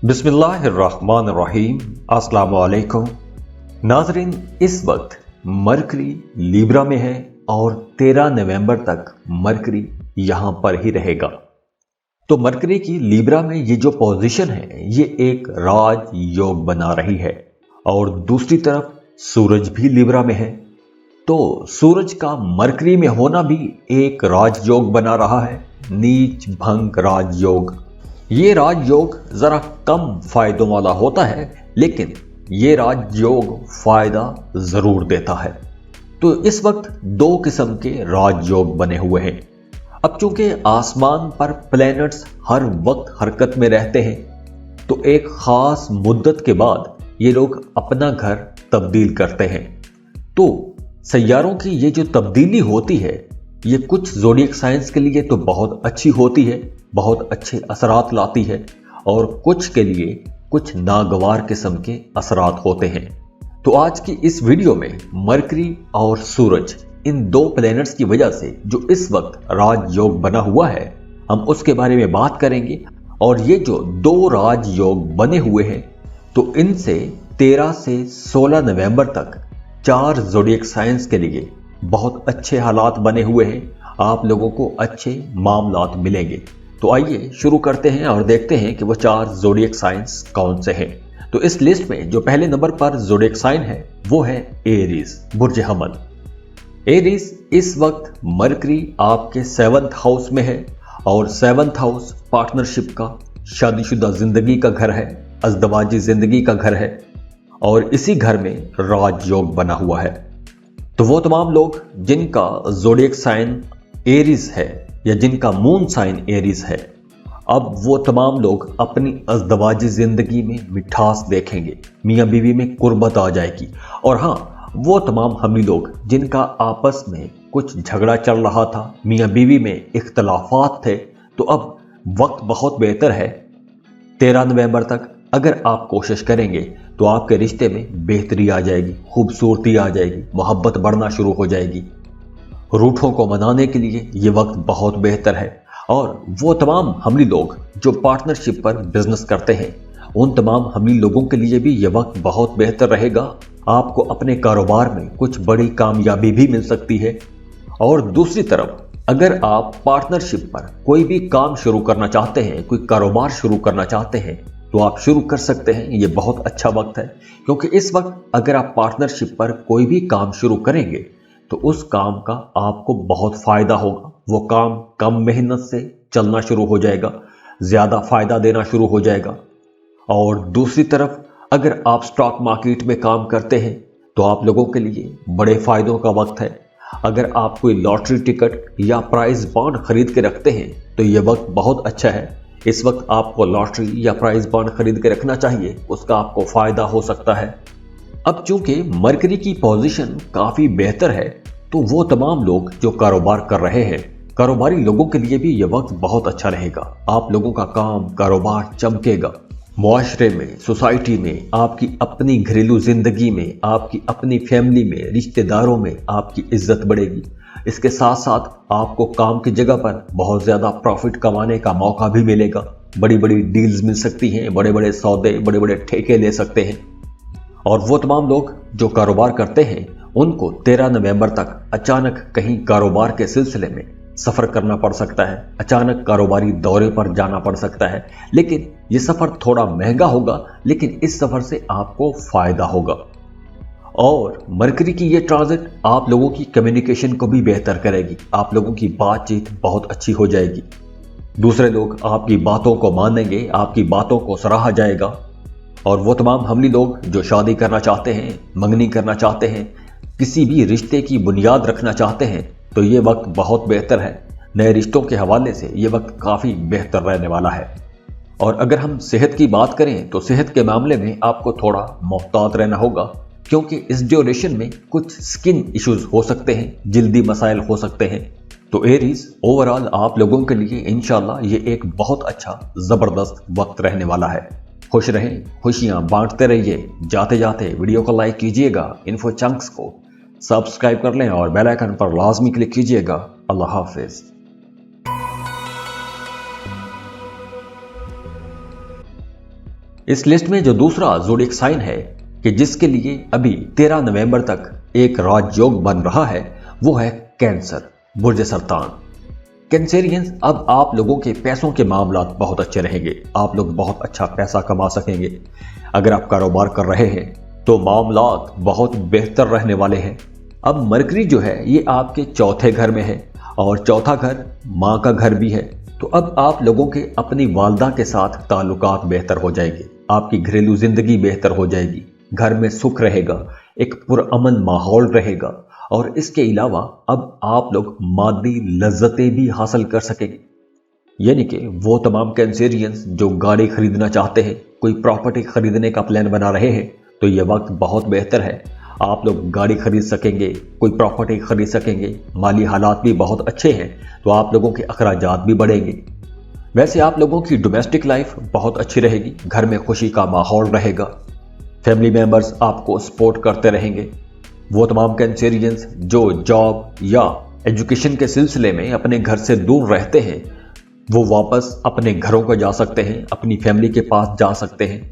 बिस्मिल्लाहिर्रहमानिर्रहीम। अस्सलाम वालेकुम नाजरीन, इस वक्त मरकरी लीब्रा में है और 13 नवंबर तक मरकरी यहां पर ही रहेगा। तो मरकरी की लीब्रा में ये जो पोजीशन है ये एक राज योग बना रही है और दूसरी तरफ सूरज भी लीब्रा में है। तो सूरज का मरकरी में होना भी एक राजयोग बना रहा है, नीच भंग राजयोग। ये राजयोग जरा कम फायदों वाला होता है, लेकिन ये राजयोग फायदा जरूर देता है। तो इस वक्त दो किस्म के राजयोग बने हुए हैं। अब चूंकि आसमान पर प्लैनेट्स हर वक्त हरकत में रहते हैं, तो एक खास मुद्दत के बाद ये लोग अपना घर तब्दील करते हैं। तो सैयारों की ये जो तब्दीली होती है ये कुछ ज़ोडिएक साइंस के लिए तो बहुत अच्छी होती है, बहुत अच्छे असरात लाती है, और कुछ के लिए कुछ नागवार किस्म के असरात होते हैं। तो आज की इस वीडियो में मरकरी और सूरज, इन दो प्लैनेट्स की वजह से जो इस वक्त राजयोग बना हुआ है, हम उसके बारे में बात करेंगे। और ये जो दो राजयोग बने हुए हैं, तो इनसे 13 से 16 नवंबर तक 4 ज़ोडिएक साइंस के लिए बहुत अच्छे हालात बने हुए हैं। आप लोगों को अच्छे मामलात मिलेंगे। तो आइए शुरू करते हैं और देखते हैं कि वो 4 ज़ोडिएक साइंस कौन से हैं। तो इस लिस्ट में जो पहले नंबर पर ज़ोडिएक साइन है वो है एरीज, बुर्ज हमल। एरीज इस वक्त मरकरी आपके 7th हाउस में है और 7th हाउस पार्टनरशिप का, शादीशुदा जिंदगी का घर है, अज़दवाजी जिंदगी का घर है, और इसी घर में राजयोग बना हुआ है। तो वो तमाम लोग जिनका ज़ोडिएक साइन एरीज है या जिनका मून साइन एरीज है, अब वो तमाम लोग अपनी अज़दवाजी जिंदगी में मिठास देखेंगे, मियाँ बीवी में कुर्बत आ जाएगी। और हाँ, वो तमाम हमी लोग जिनका आपस में कुछ झगड़ा चल रहा था, मियाँ बीवी में इख्तलाफात थे, तो अब वक्त बहुत बेहतर है। 13 नवंबर तक अगर आप कोशिश करेंगे तो आपके रिश्ते में बेहतरी आ जाएगी, खूबसूरती आ जाएगी, मोहब्बत बढ़ना शुरू हो जाएगी। रूठों को मनाने के लिए ये वक्त बहुत बेहतर है। और वो तमाम हमली लोग जो पार्टनरशिप पर बिजनेस करते हैं, उन तमाम हमली लोगों के लिए भी ये वक्त बहुत बेहतर रहेगा। आपको अपने कारोबार में कुछ बड़ी कामयाबी भी मिल सकती है। और दूसरी तरफ अगर आप पार्टनरशिप पर कोई भी काम शुरू करना चाहते हैं, कोई कारोबार शुरू करना चाहते हैं, तो आप शुरू कर सकते हैं। ये बहुत अच्छा वक्त है, क्योंकि इस वक्त अगर आप पार्टनरशिप पर कोई भी काम शुरू करेंगे तो उस काम का आपको बहुत फायदा होगा। वो काम कम मेहनत से चलना शुरू हो जाएगा, ज्यादा फायदा देना शुरू हो जाएगा। और दूसरी तरफ अगर आप स्टॉक मार्केट में काम करते हैं तो आप लोगों के लिए बड़े फायदों का वक्त है। अगर आप कोई लॉटरी टिकट या प्राइज बॉन्ड खरीद के रखते हैं तो ये वक्त बहुत अच्छा है। इस वक्त आपको लॉटरी या प्राइज बॉन्ड खरीद के रखना चाहिए, उसका आपको फायदा हो सकता है। अब चूंकि मरकरी की पोजीशन काफी बेहतर है, तो वो तमाम लोग जो कारोबार कर रहे हैं, कारोबारी लोगों के लिए भी यह वक्त बहुत अच्छा रहेगा। आप लोगों का काम कारोबार चमकेगा। मुआशरे में, सोसाइटी में, आपकी अपनी घरेलू जिंदगी में, आपकी अपनी फैमिली में, रिश्तेदारों में आपकी इज्जत बढ़ेगी। इसके साथ साथ आपको काम की जगह पर बहुत ज्यादा प्रॉफिट कमाने का मौका भी मिलेगा। बड़ी बड़ी डील्स मिल सकती हैं, बड़े बड़े सौदे, बड़े बड़े ठेके ले सकते हैं। और वो तमाम लोग जो कारोबार करते हैं, उनको 13 नवंबर तक अचानक कहीं कारोबार के सिलसिले में सफर करना पड़ सकता है, अचानक कारोबारी दौरे पर जाना पड़ सकता है। लेकिन ये सफर थोड़ा महंगा होगा, लेकिन इस सफर से आपको फायदा होगा। और मरकरी की ये ट्रांजिट आप लोगों की कम्युनिकेशन को भी बेहतर करेगी। आप लोगों की बातचीत बहुत अच्छी हो जाएगी। दूसरे लोग आपकी बातों को मानेंगे, आपकी बातों को सराहा जाएगा। और वो तमाम हमली लोग जो शादी करना चाहते हैं, मंगनी करना चाहते हैं, किसी भी रिश्ते की बुनियाद रखना चाहते हैं, तो ये वक्त बहुत बेहतर है। नए रिश्तों के हवाले से ये वक्त काफ़ी बेहतर रहने वाला है। और अगर हम सेहत की बात करें तो सेहत के मामले में आपको थोड़ा मोहतात रहना होगा, क्योंकि इस ड्यूरेशन में कुछ स्किन इश्यूज हो सकते हैं, जल्दी मसाइल हो सकते हैं। तो एरीज ओवरऑल आप लोगों के लिए इंशाल्लाह ये एक बहुत अच्छा ज़बरदस्त वक्त रहने वाला है। खुश रहें, खुशियां बांटते रहिए। जाते जाते वीडियो को लाइक कीजिएगा, इन्फो चंक्स को सब्सक्राइब कर लें और बेल आइकन पर लाजमी क्लिक कीजिएगा। अल्लाह हाफिज। इस लिस्ट में जो दूसरा ज़ोडिएक साइन है कि जिसके लिए अभी 13 नवंबर तक एक राजयोग बन रहा है, वो है कैंसर, बुर्ज सरतान। कैंसेरियंस, अब आप लोगों के पैसों के मामलात बहुत अच्छे रहेंगे। आप लोग बहुत अच्छा पैसा कमा सकेंगे। अगर आप कारोबार कर रहे हैं तो मामलात बहुत बेहतर रहने वाले हैं। अब मरकरी जो है ये आपके चौथे घर में है और चौथा घर माँ का घर भी है। तो अब आप लोगों के अपनी वालदा के साथ ताल्लुकात बेहतर हो जाएंगे। आपकी घरेलू जिंदगी बेहतर हो जाएगी। घर में सुख रहेगा, एक पुरअमन माहौल रहेगा और इसके अलावा अब आप लोग मादी लज्जतें भी हासिल कर सकेंगे। यानी कि वो तमाम कैंसेरियंस जो गाड़ी खरीदना चाहते हैं, कोई प्रॉपर्टी खरीदने का प्लान बना रहे हैं, तो ये वक्त बहुत बेहतर है। आप लोग गाड़ी खरीद सकेंगे, कोई प्रॉपर्टी खरीद सकेंगे। माली हालात भी बहुत अच्छे हैं, तो आप लोगों के अखराजात भी बढ़ेंगे। वैसे आप लोगों की डोमेस्टिक लाइफ बहुत अच्छी रहेगी। घर में खुशी का माहौल रहेगा। फैमिली मेंबर्स आपको सपोर्ट करते रहेंगे। वो तमाम कैंसेरियंस जो जॉब या एजुकेशन के सिलसिले में अपने घर से दूर रहते हैं, वो वापस अपने घरों को जा सकते हैं, अपनी फैमिली के पास जा सकते हैं।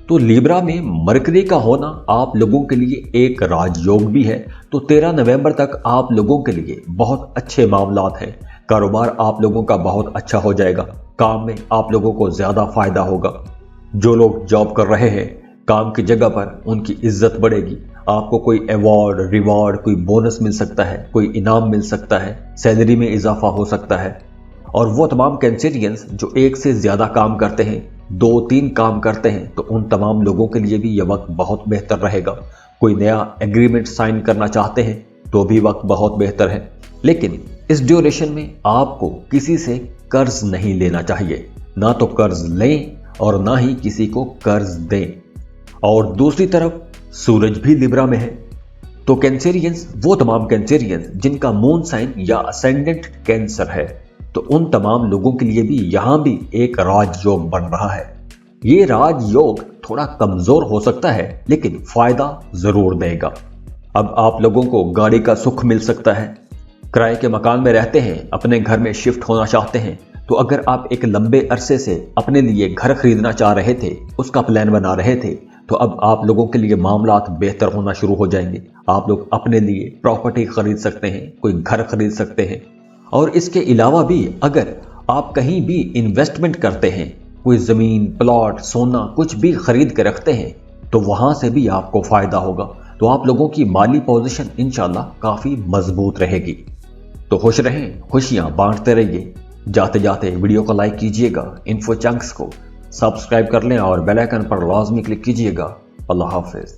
तो लिब्रा में मरकरी का होना आप लोगों के लिए एक राजयोग भी है। तो 13 नवंबर तक आप लोगों के लिए बहुत अच्छे मामलात हैं। कारोबार आप लोगों का बहुत अच्छा हो जाएगा। काम में आप लोगों को ज़्यादा फायदा होगा। जो लोग जॉब कर रहे हैं, काम की जगह पर उनकी इज्जत बढ़ेगी। आपको कोई अवार्ड, रिवॉर्ड, कोई बोनस मिल सकता है, कोई इनाम मिल सकता है, सैलरी में इजाफा हो सकता है। और वो तमाम कैंसेरियंस जो एक से ज़्यादा काम करते हैं, 2-3 काम करते हैं, तो उन तमाम लोगों के लिए भी यह वक्त बहुत बेहतर रहेगा। कोई नया एग्रीमेंट साइन करना चाहते हैं तो भी वक्त बहुत बेहतर है। लेकिन इस ड्यूरेशन में आपको किसी से कर्ज नहीं लेना चाहिए। ना तो कर्ज लें और ना ही किसी को कर्ज दें। और दूसरी तरफ सूरज भी लिब्रा में है। तो कैंसेरियंस, वो तमाम कैंसेरियंस जिनका मून साइन या असेंडेंट कैंसर है, तो उन तमाम लोगों के लिए भी यहां भी एक राजयोग बन रहा है। ये राजयोग थोड़ा कमजोर हो सकता है, लेकिन फायदा जरूर देगा। अब आप लोगों को गाड़ी का सुख मिल सकता है। किराए के मकान में रहते हैं, अपने घर में शिफ्ट होना चाहते हैं, तो अगर आप एक लंबे अरसे से अपने लिए घर खरीदना चाह रहे थे, उसका प्लान बना रहे थे, तो अब आप लोगों के लिए मामलात बेहतर होना शुरू हो जाएंगे। आप लोग अपने लिए प्रॉपर्टी खरीद सकते हैं, कोई घर खरीद सकते हैं। और इसके अलावा भी अगर आप कहीं भी इन्वेस्टमेंट करते हैं, कोई ज़मीन, प्लॉट, सोना कुछ भी खरीद के रखते हैं, तो वहाँ से भी आपको फ़ायदा होगा। तो आप लोगों की माली पोजीशन इंशाल्लाह काफ़ी मजबूत रहेगी। तो खुश रहें, खुशियाँ बांटते रहिए। जाते जाते वीडियो को लाइक कीजिएगा, इन्फो चंक्स को सब्सक्राइब कर लें और बेल आइकन पर लाजमी क्लिक कीजिएगा। अल्लाह हाफिज़।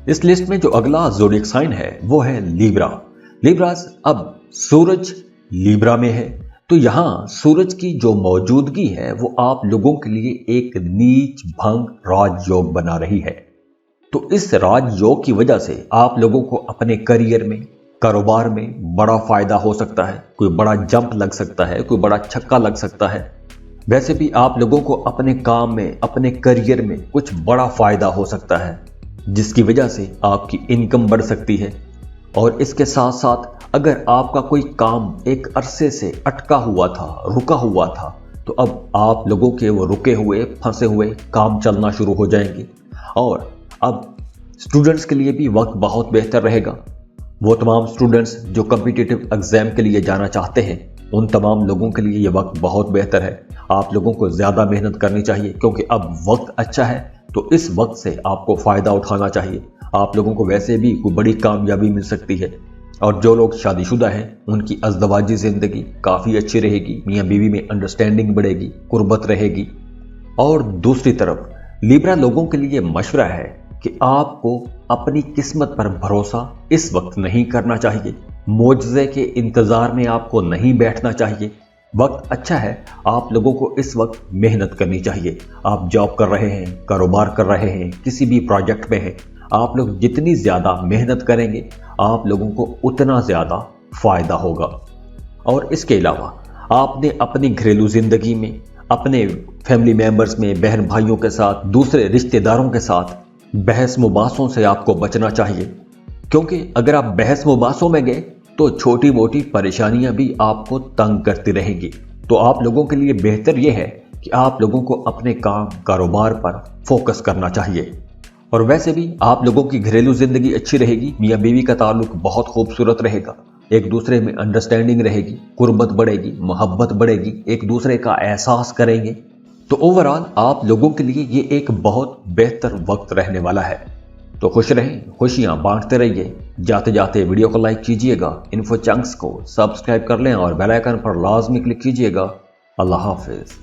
इस लिस्ट में जो अगला ज़ोडिएक साइन है वो है लिब्रा। लिब्रास, अब सूरज लिब्रा में है, तो यहाँ सूरज की जो मौजूदगी है वो आप लोगों के लिए एक नीच भंग राजयोग बना रही है। तो इस राजयोग की वजह से आप लोगों को अपने करियर में, कारोबार में बड़ा फायदा हो सकता है। कोई बड़ा जंप लग सकता है, कोई बड़ा छक्का लग सकता है। वैसे भी आप लोगों को अपने काम में, अपने करियर में कुछ बड़ा फायदा हो सकता है, जिसकी वजह से आपकी इनकम बढ़ सकती है। और इसके साथ साथ अगर आपका कोई काम एक अरसे से अटका हुआ था, रुका हुआ था, तो अब आप लोगों के वो रुके हुए, फंसे हुए काम चलना शुरू हो जाएंगे। और अब स्टूडेंट्स के लिए भी वक्त बहुत बेहतर रहेगा। वो तमाम स्टूडेंट्स जो कॉम्पिटिटिव एग्जाम के लिए जाना चाहते हैं, उन तमाम लोगों के लिए ये वक्त बहुत बेहतर है। आप लोगों को ज़्यादा मेहनत करनी चाहिए, क्योंकि अब वक्त अच्छा है, तो इस वक्त से आपको फ़ायदा उठाना चाहिए। आप लोगों को वैसे भी कोई बड़ी कामयाबी मिल सकती है। और जो लोग शादीशुदा हैं, उनकी अज़दवाजी ज़िंदगी काफ़ी अच्छी रहेगी। मियाँ बीवी में अंडरस्टैंडिंग बढ़ेगी, कुर्बत रहेगी। और दूसरी तरफ लिब्रा लोगों के लिए मशवरा है कि आपको अपनी किस्मत पर भरोसा इस वक्त नहीं करना चाहिए। मोजज़े के इंतज़ार में आपको नहीं बैठना चाहिए। वक्त अच्छा है, आप लोगों को इस वक्त मेहनत करनी चाहिए। आप जॉब कर रहे हैं, कारोबार कर रहे हैं, किसी भी प्रोजेक्ट में हैं, आप लोग जितनी ज़्यादा मेहनत करेंगे, आप लोगों को उतना ज़्यादा फ़ायदा होगा। और इसके अलावा आपने अपनी घरेलू ज़िंदगी में, अपने फैमिली मेम्बर्स में, बहन भाइयों के साथ, दूसरे रिश्तेदारों के साथ बहस मुबासों से आपको बचना चाहिए। क्योंकि अगर आप बहस मुबासों में गए तो छोटी मोटी परेशानियां भी आपको तंग करती रहेंगी। तो आप लोगों के लिए बेहतर यह है कि आप लोगों को अपने काम कारोबार पर फोकस करना चाहिए। और वैसे भी आप लोगों की घरेलू जिंदगी अच्छी रहेगी, मियां बीवी का ताल्लुक बहुत खूबसूरत रहेगा, एक दूसरे में अंडरस्टैंडिंग रहेगी, कुर्बत बढ़ेगी, मोहब्बत बढ़ेगी, एक दूसरे का एहसास करेंगे। तो ओवरऑल आप लोगों के लिए ये एक बहुत बेहतर वक्त रहने वाला है। तो खुश रहें, खुशियां बांटते रहिए। जाते जाते वीडियो को लाइक कीजिएगा, इन्फो चंक्स को सब्सक्राइब कर लें और बेल आइकन पर लाजमी क्लिक कीजिएगा। अल्लाह हाफिज।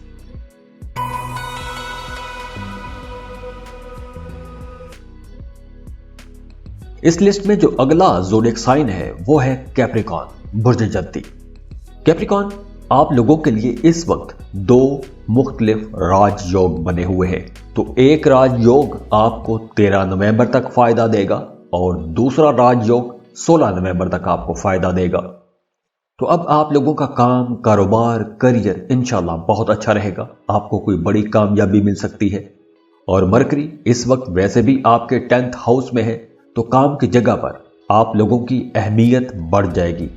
इस लिस्ट में जो अगला ज़ोडिएक साइन है वो है कैप्रिकॉर्न, बुर्ज जद्दी। कैप्रिकॉर्न, आप लोगों के लिए इस वक्त दो मुख्तलिफ राजयोग बने हुए हैं। तो एक राजयोग आपको 13 नवंबर तक फायदा देगा और दूसरा राजयोग 16 नवंबर तक आपको फायदा देगा। तो अब आप लोगों का काम, कारोबार, करियर इंशाल्लाह बहुत अच्छा रहेगा। आपको कोई बड़ी कामयाबी मिल सकती है। और मरकरी इस वक्त वैसे भी आपके 10th हाउस में है, तो काम की जगह पर आप लोगों की अहमियत बढ़ जाएगी।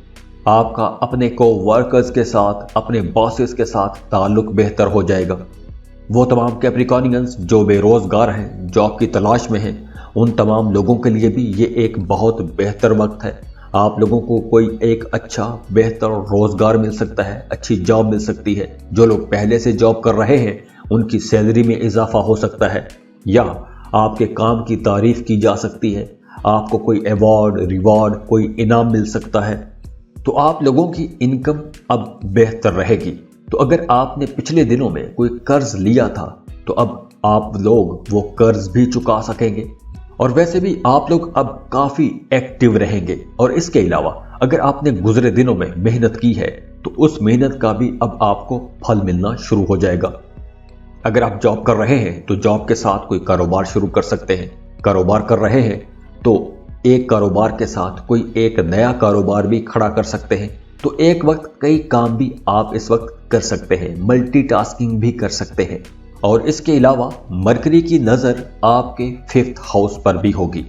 आपका अपने को वर्कर्स के साथ, अपने बॉसेस के साथ ताल्लुक बेहतर हो जाएगा। वो तमाम कैप्रिकॉर्नियंस जो बेरोजगार हैं, जॉब की तलाश में हैं, उन तमाम लोगों के लिए भी ये एक बहुत बेहतर वक्त है। आप लोगों को कोई एक अच्छा बेहतर रोजगार मिल सकता है, अच्छी जॉब मिल सकती है। जो लोग पहले से जॉब कर रहे हैं उनकी सैलरी में इजाफा हो सकता है, या आपके काम की तारीफ की जा सकती है। आपको कोई अवार्ड, रिवॉर्ड, कोई इनाम मिल सकता है। तो आप लोगों की इनकम अब बेहतर रहेगी। तो अगर आपने पिछले दिनों में कोई कर्ज लिया था तो अब आप लोग वो कर्ज भी चुका सकेंगे। और वैसे भी आप लोग अब काफी एक्टिव रहेंगे। और इसके अलावा अगर आपने गुजरे दिनों में मेहनत की है तो उस मेहनत का भी अब आपको फल मिलना शुरू हो जाएगा। अगर आप जॉब कर रहे हैं तो जॉब के साथ कोई कारोबार शुरू कर सकते हैं। कारोबार कर रहे हैं तो एक कारोबार के साथ कोई एक नया कारोबार भी खड़ा कर सकते हैं। तो एक वक्त कई काम भी आप इस वक्त कर सकते हैं, मल्टीटास्किंग भी कर सकते हैं। और इसके अलावा मरकरी की नजर आपके 5th हाउस पर भी होगी।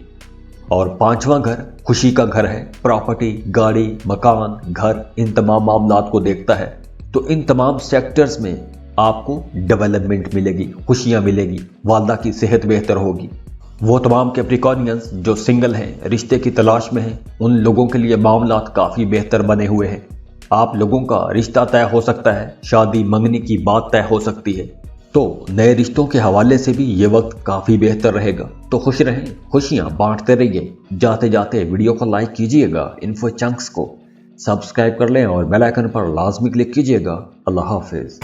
और 5वां घर खुशी का घर है। प्रॉपर्टी, गाड़ी, मकान, घर, इन तमाम मामलात को देखता है। तो इन तमाम सेक्टर्स में आपको डेवलपमेंट मिलेगी, खुशियां मिलेगी, वालदा की सेहत बेहतर होगी। वो तमाम कैप्रिकॉर्नियंस जो सिंगल हैं, रिश्ते की तलाश में हैं, उन लोगों के लिए मामलात काफ़ी बेहतर बने हुए हैं। आप लोगों का रिश्ता तय हो सकता है, शादी मंगनी की बात तय हो सकती है। तो नए रिश्तों के हवाले से भी ये वक्त काफ़ी बेहतर रहेगा। तो खुश रहें, खुशियां बांटते रहिए। जाते जाते वीडियो को लाइक कीजिएगा, इन्फो चंक्स को सब्सक्राइब कर लें और बेल आइकन पर लाजमी क्लिक कीजिएगा। अल्लाह हाफिज।